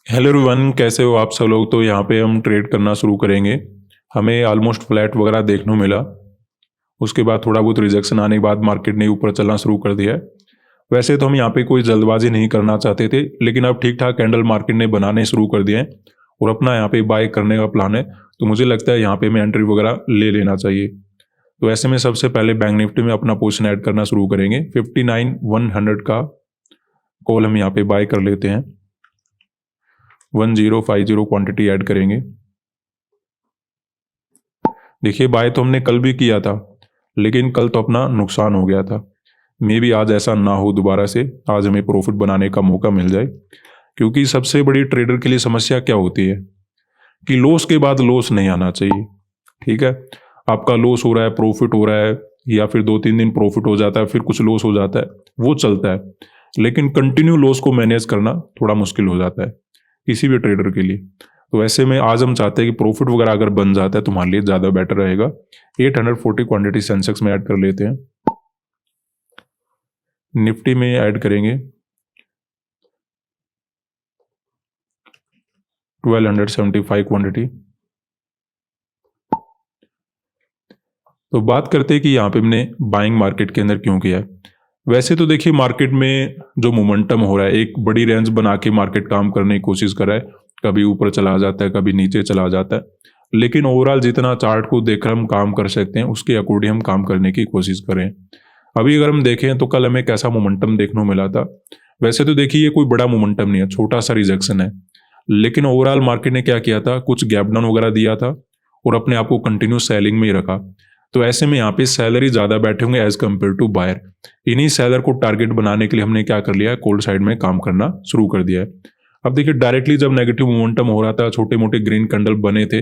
Hello everyone, कैसे हो आप सब लोग। तो यहाँ पे हम ट्रेड करना शुरू करेंगे। हमें ऑलमोस्ट फ्लैट वगैरह देखने को मिला। उसके बाद थोड़ा बहुत रिजेक्शन आने के बाद मार्केट ने ऊपर चलना शुरू कर दिया है। वैसे तो हम यहाँ पे कोई जल्दबाजी नहीं करना चाहते थे, लेकिन अब ठीक ठाक कैंडल मार्केट ने बनाने शुरू कर दिए हैं और अपना यहाँ पे बाय करने का प्लान है। तो मुझे लगता है यहाँ पे हमें एंट्री वगैरह ले लेना चाहिए। तो ऐसे में सबसे पहले बैंक निफ्टी में अपना पोजीशन ऐड करना शुरू करेंगे। 59,100 का कॉल हम यहाँ पे बाय कर लेते हैं। 1050 क्वांटिटी ऐड करेंगे। देखिए, बाय तो हमने कल भी किया था, लेकिन कल तो अपना नुकसान हो गया था। मे भी आज ऐसा ना हो दोबारा से, आज हमें प्रॉफिट बनाने का मौका मिल जाए। क्योंकि सबसे बड़ी ट्रेडर के लिए समस्या क्या होती है कि लॉस के बाद लॉस नहीं आना चाहिए। ठीक है, आपका लॉस हो रहा है, प्रॉफिट हो रहा है, या फिर 2-3 दिन प्रॉफिट हो जाता है, फिर कुछ लॉस हो जाता है, वो चलता है। लेकिन कंटिन्यू लॉस को मैनेज करना थोड़ा मुश्किल हो जाता है किसी भी ट्रेडर के लिए। तो ऐसे में आज हम चाहते हैं कि प्रॉफिट वगैरह अगर बन जाता है तो हमारे लिए ज़्यादा बेटर रहेगा। 840 क्वांटिटी सेंसेक्स में ऐड कर लेते हैं। निफ्टी में ऐड करेंगे 1275 क्वांटिटी। तो बात करते हैं कि यहाँ पे हमने बाइंग मार्केट के अंदर क्यों किया है। वैसे तो देखिए, मार्केट में जो मोमेंटम हो रहा है, एक बड़ी रेंज बना के मार्केट काम करने की कोशिश कर रहा है। कभी ऊपर चला जाता है, कभी नीचे चला जाता है, लेकिन ओवरऑल जितना चार्ट को देखकर हम काम कर सकते हैं उसके अकॉर्डिंग हम काम करने की कोशिश करें। अभी अगर हम देखें तो कल हमें कैसा मोमेंटम देखने को मिला था। वैसे तो देखिए, ये कोई बड़ा मोमेंटम नहीं है, छोटा सा रिजेक्शन है, लेकिन ओवरऑल मार्केट ने क्या किया था, कुछ गैप डाउन वगैरह दिया था और अपने आप को कंटिन्यू सेलिंग में ही रखा। तो ऐसे में यहाँ पे सैलरी ज़्यादा बैठे होंगे एज कम्पेयर टू बायर। इन्हीं सेलर को टारगेट बनाने के लिए हमने क्या कर लिया है, कोल्ड साइड में काम करना शुरू कर दिया है। अब देखिए, डायरेक्टली जब नेगेटिव मोमेंटम हो रहा था, छोटे मोटे ग्रीन कैंडल बने थे,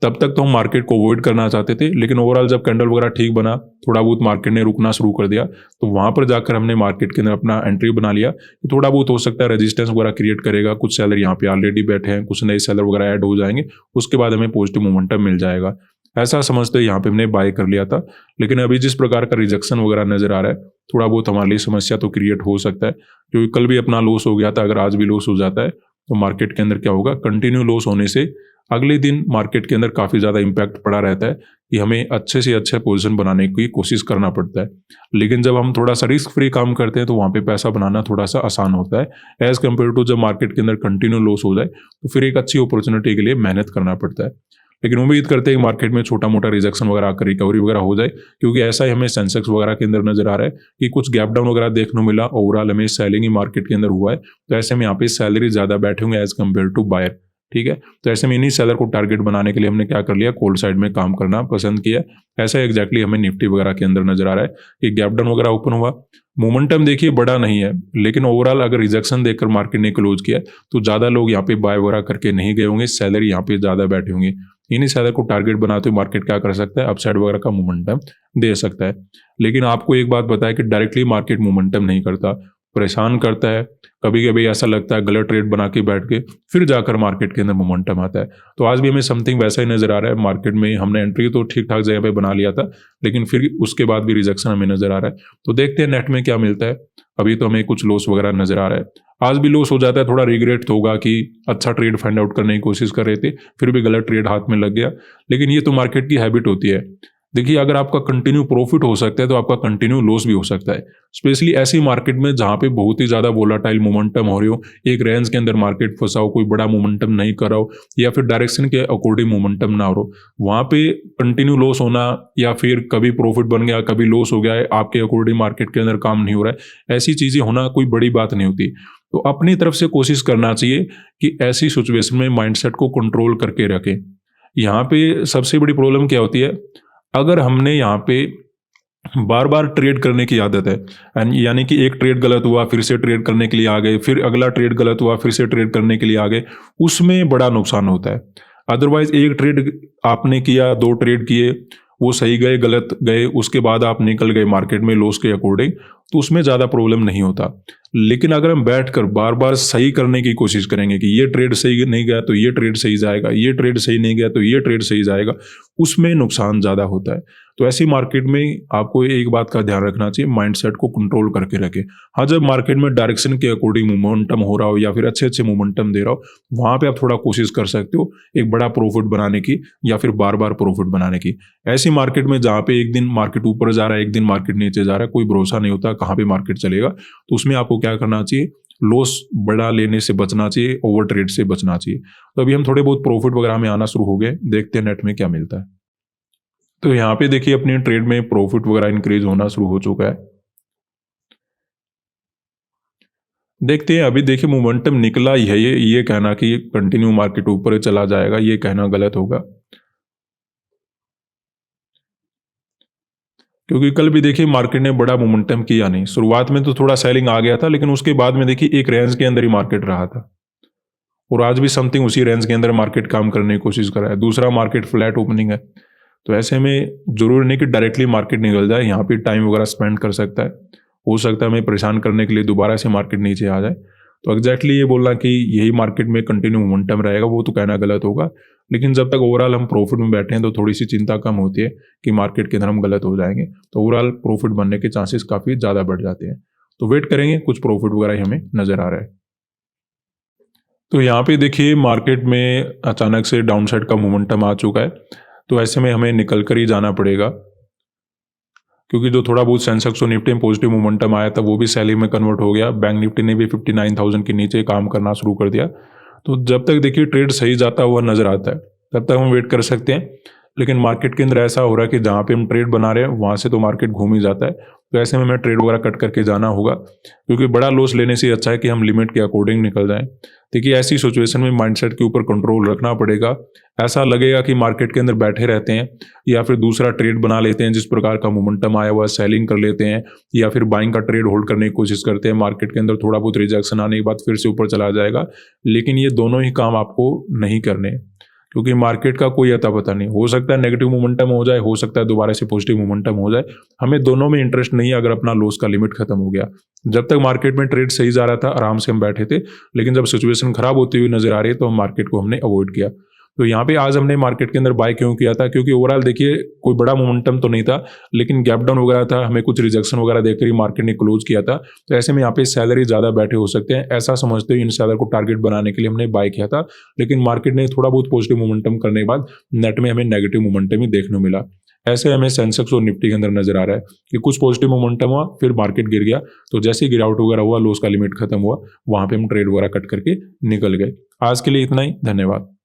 तब तक तो हम मार्केट को अवॉइड करना चाहते थे। लेकिन ओवरऑल जब कैंडल वगैरह ठीक बना, थोड़ा बहुत मार्केट ने रुकना शुरू कर दिया, तो वहां पर जाकर हमने मार्केट के अंदर अपना एंट्री बना लिया। थोड़ा बहुत हो सकता है रेजिस्टेंस वगैरह क्रिएट करेगा, कुछ सेलर यहाँ पे ऑलरेडी बैठे हैं, कुछ नए सेलर वगैरह ऐड हो जाएंगे, उसके बाद हमें पॉजिटिव मोमेंटम मिल जाएगा। ऐसा समझते यहाँ पे हमने बाय कर लिया था। लेकिन अभी जिस प्रकार का रिजेक्शन वगैरह नजर आ रहा है, थोड़ा बहुत हमारे लिए समस्या तो क्रिएट हो सकता है। क्योंकि कल भी अपना लॉस हो गया था, अगर आज भी लॉस हो जाता है तो मार्केट के अंदर क्या होगा, कंटिन्यू लॉस होने से अगले दिन मार्केट के अंदर काफ़ी ज़्यादा इंपैक्ट पड़ा रहता है कि हमें अच्छे से अच्छा पोजीशन बनाने की कोशिश करना पड़ता है। लेकिन जब हम थोड़ा सा रिस्क फ्री काम करते हैं तो वहाँ पे पैसा बनाना थोड़ा सा आसान होता है एज कम्पेयर टू जब मार्केट के अंदर कंटिन्यू लॉस हो जाए, तो फिर एक अच्छी अपॉर्चुनिटी के लिए मेहनत करना पड़ता है। लेकिन उम्मीद करते हैं कि मार्केट में छोटा मोटा रिजेक्शन वगैरह आकर रिकवरी वगैरह हो जाए, क्योंकि ऐसा ही हमें सेंसेक्स वगैरह के अंदर नजर आ रहा है कि कुछ गैप डाउन वगैरह देखने को मिला। ओवरऑल हमें सेलिंग ही मार्केट के अंदर हुआ है, तो ऐसे में यहाँ पे सैलरी ज़्यादा बैठे होंगे एज कम्पेयर टू बायर। ठीक है, तो ऐसे में इन्हीं सेलर को टारगेट बनाने के लिए हमने क्या कर लिया, कोल्ड साइड में काम करना पसंद किया। ऐसा एग्जैक्टली हमें निफ्टी वगैरह के अंदर नजर आ रहा है कि गैप डाउन वगैरह ओपन हुआ। मोमेंटम देखिए बड़ा नहीं है, लेकिन ओवरऑल अगर रिजेक्शन देखकर मार्केट ने क्लोज किया तो ज़्यादा लोग यहाँ पे बाय वगैरह करके नहीं गए होंगे, सैलर यहाँ पे ज़्यादा बैठे होंगे। इन्हीं सैलर को टारगेट बनाते हुए मार्केट क्या कर सकता है, अपसाइड वगैरह का मोमेंटम दे सकता है। लेकिन आपको एक बात बताया कि डायरेक्टली मार्केट मोमेंटम नहीं करता, परेशान करता है। कभी कभी ऐसा लगता है गलत ट्रेड बना के बैठ के फिर जाकर मार्केट के अंदर मोमेंटम आता है। तो आज भी हमें समथिंग वैसा ही नजर आ रहा है। मार्केट में हमने एंट्री तो ठीक ठाक जगह पे बना लिया था, लेकिन फिर उसके बाद भी रिजेक्शन हमें नजर आ रहा है। तो देखते हैं नेट में क्या मिलता है। अभी तो हमें कुछ लॉस वगैरह नजर आ रहा है। आज भी लॉस हो जाता है, थोड़ा रिग्रेट तो होगा कि अच्छा ट्रेड फाइंड आउट करने की कोशिश कर रहे थे, फिर भी गलत ट्रेड हाथ में लग गया। लेकिन ये तो मार्केट की हैबिट होती है। देखिए, अगर आपका कंटिन्यू प्रॉफिट हो सकता है तो आपका कंटिन्यू लॉस भी हो सकता है, स्पेशली ऐसी मार्केट में जहां पे बहुत ही ज़्यादा वोलाटाइल मोमेंटम हो रही हो, एक रेंज के अंदर मार्केट फंसा हो, कोई बड़ा मोमेंटम नहीं कर रहा हो, या फिर डायरेक्शन के अकॉर्डिंग मोमेंटम ना हो, वहां पे कंटिन्यू लॉस होना, या फिर कभी प्रॉफिट बन गया कभी लॉस हो गया है, आपके अकॉर्डिंग मार्केट के अंदर काम नहीं हो रहा है, ऐसी चीज़ें होना कोई बड़ी बात नहीं होती। तो अपनी तरफ से कोशिश करना चाहिए कि ऐसी सिचुएशन में माइंडसेट को कंट्रोल करके रखें। यहाँ पे सबसे बड़ी प्रॉब्लम क्या होती है, अगर हमने यहाँ पे बार बार ट्रेड करने की आदत है, यानी कि एक ट्रेड गलत हुआ फिर से ट्रेड करने के लिए आ गए, फिर अगला ट्रेड गलत हुआ फिर से ट्रेड करने के लिए आ गए, उसमें बड़ा नुकसान होता है। अदरवाइज एक ट्रेड आपने किया, 2 ट्रेड किए, वो सही गए गलत गए, उसके बाद आप निकल गए मार्केट में लॉस के अकॉर्डिंग, तो उसमें ज़्यादा प्रॉब्लम नहीं होता। लेकिन अगर हम बैठकर बार बार सही करने की कोशिश करेंगे कि ये ट्रेड सही नहीं गया तो ये ट्रेड सही जाएगा, ये ट्रेड सही नहीं गया तो ये ट्रेड सही जाएगा, उसमें नुकसान ज़्यादा होता है। तो ऐसी मार्केट में आपको एक बात का ध्यान रखना चाहिए, माइंडसेट को कंट्रोल करके रखें। हाँ, जब मार्केट में डायरेक्शन के अकॉर्डिंग मोमेंटम हो रहा हो या फिर अच्छे अच्छे मोमेंटम दे रहा हो, वहाँ पे आप थोड़ा कोशिश कर सकते हो एक बड़ा प्रॉफिट बनाने की या फिर बार बार प्रॉफिट बनाने की। ऐसी मार्केट में जहाँ पे एक दिन मार्केट ऊपर जा रहा है, एक दिन मार्केट नीचे जा रहा है, कोई भरोसा नहीं होता कहाँ पे मार्केट चलेगा, तो उसमें आपको क्या करना चाहिए, लॉस बड़ा लेने से बचना चाहिए, ओवर ट्रेड से बचना चाहिए। तो अभी हम थोड़े बहुत प्रॉफिट वगैरह में आना शुरू हो गए, देखते हैं नेट में क्या मिलता है। तो यहाँ पे देखिए अपनी ट्रेड में प्रॉफिट वगैरह इंक्रीज होना शुरू हो चुका है। देखते हैं, अभी देखिए मोमेंटम निकला ही है, ये कहना कि कंटिन्यू मार्केट ऊपर चला जाएगा, ये कहना गलत होगा। क्योंकि कल भी देखिए मार्केट ने बड़ा मोमेंटम किया नहीं, शुरुआत में तो थोड़ा सेलिंग आ गया था, लेकिन उसके बाद में देखिए एक रेंज के अंदर ही मार्केट रहा था, और आज भी समथिंग उसी रेंज के अंदर मार्केट काम करने की कोशिश कर रहा है। दूसरा मार्केट फ्लैट ओपनिंग है, तो ऐसे में जरूरी नहीं कि डायरेक्टली मार्केट निकल जाए, यहाँ पे टाइम वगैरह स्पेंड कर सकता है, हो सकता है हमें परेशान करने के लिए दोबारा से मार्केट नीचे आ जाए। तो एग्जैक्टली ये बोलना कि यही मार्केट में कंटिन्यू मोमेंटम रहेगा, वो तो कहना गलत होगा। लेकिन जब तक ओवरऑल हम प्रॉफिट में बैठे हैं तो थोड़ी सी चिंता कम होती है कि मार्केट के अंदर हम गलत हो जाएंगे, तो ओवरऑल प्रॉफिट बनने के चांसेस काफ़ी ज़्यादा बढ़ जाते हैं। तो वेट करेंगे, कुछ प्रॉफिट वगैरह ही हमें नज़र आ रहा है। तो यहाँ पे देखिए मार्केट में अचानक से डाउन साइड का मोमेंटम आ चुका है, तो ऐसे में हमें निकल कर ही जाना पड़ेगा, क्योंकि जो थोड़ा बहुत सेंसेक्स और निफ्टी में पॉजिटिव मोमेंटम आया था वो भी सेलिंग में कन्वर्ट हो गया। बैंक निफ्टी ने भी 59,000 के नीचे काम करना शुरू कर दिया। तो जब तक देखिए ट्रेड सही जाता हुआ नजर आता है तब तक हम वेट कर सकते हैं। लेकिन मार्केट के अंदर ऐसा हो रहा है कि जहाँ पे हम ट्रेड बना रहे हैं वहाँ से तो मार्केट घूम ही जाता है, तो ऐसे में हमें ट्रेड वगैरह कट करके जाना होगा, क्योंकि बड़ा लॉस लेने से अच्छा है कि हम लिमिट के अकॉर्डिंग निकल जाएं। देखिए ऐसी सिचुएशन में माइंडसेट के ऊपर कंट्रोल रखना पड़ेगा। ऐसा लगेगा कि मार्केट के अंदर बैठे रहते हैं या फिर दूसरा ट्रेड बना लेते हैं, जिस प्रकार का मोमेंटम आया हुआ सेलिंग कर लेते हैं, या फिर बाइंग का ट्रेड होल्ड करने की कोशिश करते हैं, मार्केट के अंदर थोड़ा बहुत रिजेक्शन आने के बाद फिर से ऊपर चला जाएगा। लेकिन ये दोनों ही काम आपको नहीं करने, क्योंकि मार्केट का कोई अता पता नहीं, हो सकता है नेगेटिव मोमेंटम हो जाए, हो सकता है दोबारा से पॉजिटिव मोमेंटम हो जाए। हमें दोनों में इंटरेस्ट नहीं है अगर अपना लॉस का लिमिट खत्म हो गया। जब तक मार्केट में ट्रेड सही जा रहा था आराम से हम बैठे थे, लेकिन जब सिचुएशन खराब होती हुई नजर आ रही है तो हम मार्केट को हमने अवॉइड किया। तो यहाँ पे आज हमने मार्केट के अंदर बाय क्यों किया था, क्योंकि ओवरऑल देखिए कोई बड़ा मोमेंटम तो नहीं था, लेकिन गैप डाउन वगैरह था, हमें कुछ रिजेक्शन वगैरह देखकर ही मार्केट ने क्लोज किया था। तो ऐसे में यहाँ पे सैलरी ज़्यादा बैठे हो सकते हैं, ऐसा समझते हुए इन सैलर को टारगेट बनाने के लिए हमने बाय किया था। लेकिन मार्केट ने थोड़ा बहुत पॉजिटिव मोमेंटम करने के बाद नेट में हमें नेगेटिव मोमेंटम ही देखने को मिला। ऐसे हमें सेंसेक्स और निफ्टी के अंदर नजर आ रहा है कि कुछ पॉजिटिव मोमेंटम हुआ, फिर मार्केट गिर गया, तो जैसे ही गिरावट वगैरह हुआ, लॉस का लिमिट खत्म हुआ, वहां पे हम ट्रेड वगैरह कट करके निकल गए। आज के लिए इतना ही, धन्यवाद।